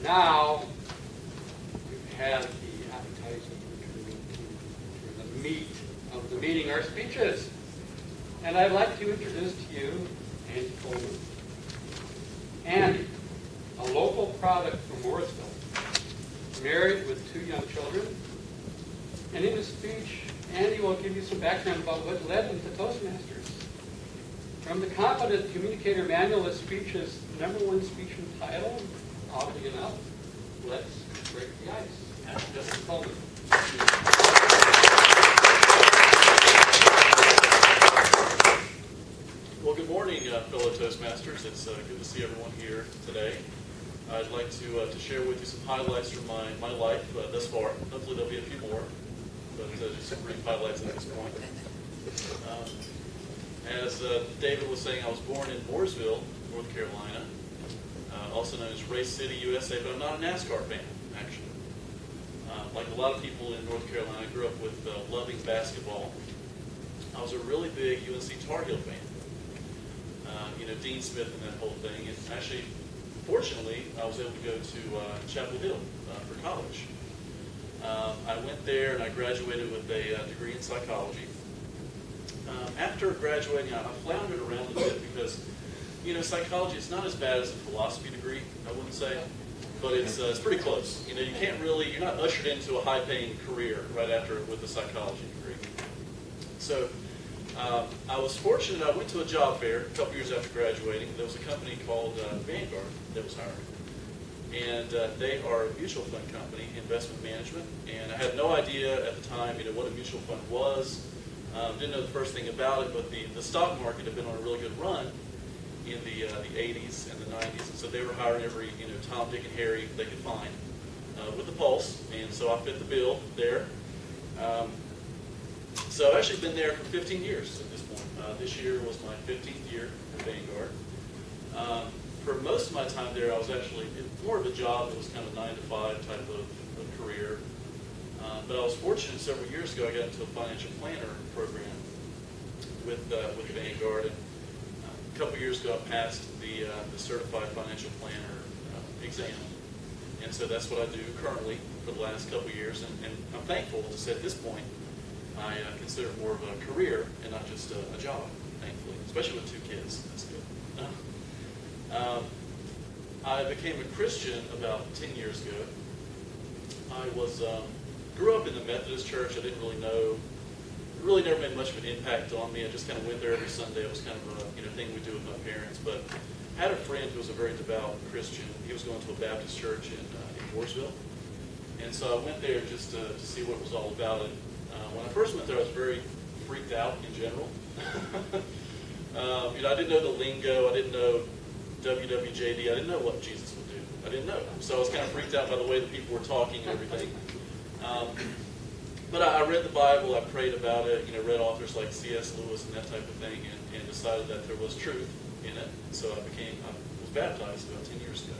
Now, we've had the appetizing for the meat of the meeting, our speeches. And I'd like to introduce to you Andy Coleman. Andy, a local product from Morrisville, married with 2 young children. And in his speech, Andy will give you some background about what led him to Toastmasters. From the Competent Communicator Manual, this speech is #1 speech entitled, oddly enough, Let's Break the Ice. Mr. Coleman. Well, good morning, fellow Toastmasters. It's good to see everyone here today. I'd like to share with you some highlights from my life thus far. Hopefully there'll be a few more, but just some brief highlights at this point. As David was saying, I was born in Mooresville, North Carolina, also known as Race City, USA, but I'm not a NASCAR fan, actually. Like a lot of people in North Carolina, I grew up with loving basketball. I was a really big UNC Tar Heel fan. Dean Smith and that whole thing. And actually, fortunately, I was able to go to Chapel Hill for college. I went there and I graduated with a degree in psychology. After graduating, I floundered around a bit because, psychology, it's not as bad as a philosophy degree, I wouldn't say, but it's pretty close. You can't really, you're not ushered into a high-paying career right after with a psychology degree. So I was fortunate. I went to a job fair a couple years after graduating. There was a company called Vanguard that was hiring. And they are a mutual fund company, investment management. And I had no idea at the time, what a mutual fund was. Didn't know the first thing about it, but the stock market had been on a really good run in the 80s and the 90s. And so they were hiring every, Tom, Dick, and Harry they could find with the pulse. And so I fit the bill there. So I've actually been there for 15 years at this point. This year was my 15th year at Vanguard. For most of my time there, I was actually more of a job. It was kind of a 9-to-5 type of career. But I was fortunate several years ago, I got into a financial planner program with Vanguard. And a couple years ago, I passed the Certified Financial Planner exam. And so that's what I do currently for the last couple years. And I'm thankful to say at this point, I consider it more of a career and not just a job, thankfully, especially with 2 kids. That's good. I became a Christian about 10 years ago. I grew up in the Methodist church. I didn't really know. It really never made much of an impact on me. I just kind of went there every Sunday. It was kind of a thing we do with my parents. But I had a friend who was a very devout Christian. He was going to a Baptist church in Mooresville. And so I went there just to see what it was all about. And when I first went there, I was very freaked out in general. I didn't know the lingo. I didn't know WWJD. I didn't know what Jesus would do. I didn't know. So I was kind of freaked out by the way that people were talking and everything. But I read the Bible. I prayed about it. Read authors like C.S. Lewis and that type of thing, and decided that there was truth in it. So I was baptized about 10 years ago.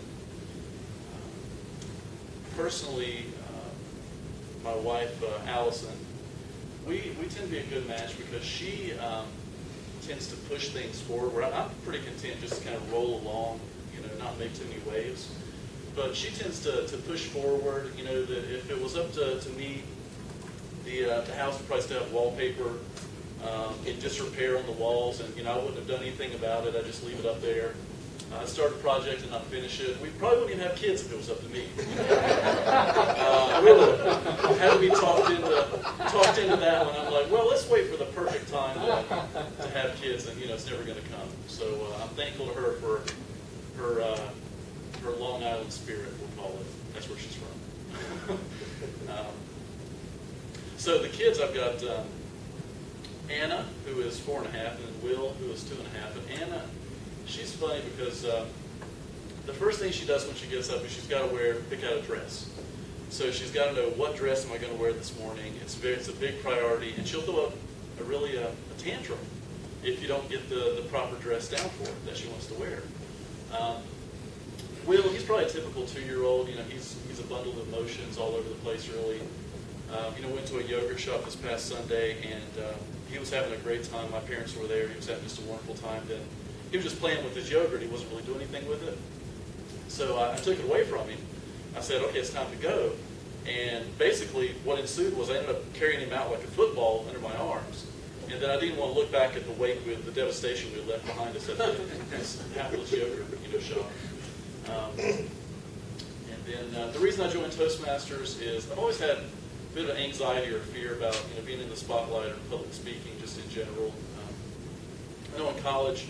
Personally, my wife, Allison, we tend to be a good match because she tends to push things forward. I'm pretty content just to kind of roll along, not make too many waves. But she tends to push forward. That if it was up to me, the house would probably still have wallpaper in disrepair on the walls, and I wouldn't have done anything about it. I'd just leave it up there. I'd start a project and not finish it. We probably wouldn't even have kids if it was up to me. I had to be talked into that one. I'm like, well, let's wait for the perfect time to have kids, and it's never going to come. So I'm thankful to her for her Long Island spirit, we'll call it. That's where she's from. So the kids, I've got Anna, who is 4.5, and Will, who is 2.5. And Anna, she's funny because the first thing she does when she gets up is she's got to pick out a dress. So she's got to know, what dress am I going to wear this morning? It's a big priority, and she'll throw a tantrum if you don't get the proper dress down for her that she wants to wear. Will, he's probably a typical 2-year-old. He's a bundle of emotions all over the place, really. Went to a yogurt shop this past Sunday, and he was having a great time. My parents were there. He was having just a wonderful time. Then he was just playing with his yogurt. He wasn't really doing anything with it. So I took it away from him. I said, okay, it's time to go. And basically what ensued was I ended up carrying him out like a football under my arms. And then I didn't want to look back at the wake with the devastation we left behind us at this hapless yoker, shop. And then the reason I joined Toastmasters is I've always had a bit of anxiety or fear about being in the spotlight or public speaking just in general. I know in college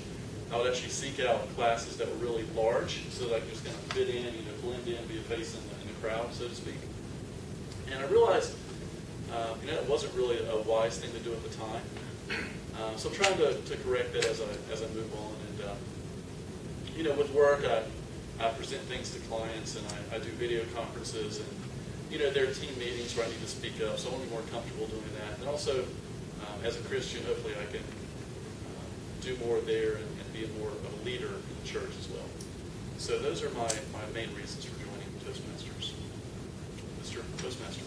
I would actually seek out classes that were really large so that I could just kind of fit in, blend in, be a face in the crowd, so to speak. And I realized, it wasn't really a wise thing to do at the time. So I'm trying to correct that as I move on. And with work, I present things to clients, and I do video conferences, and there are team meetings where I need to speak up. So I want to be more comfortable doing that. And also, as a Christian, hopefully I can do more there and be more of a leader in the church as well. So those are my main reasons for joining Toastmasters. Mr. Toastmaster.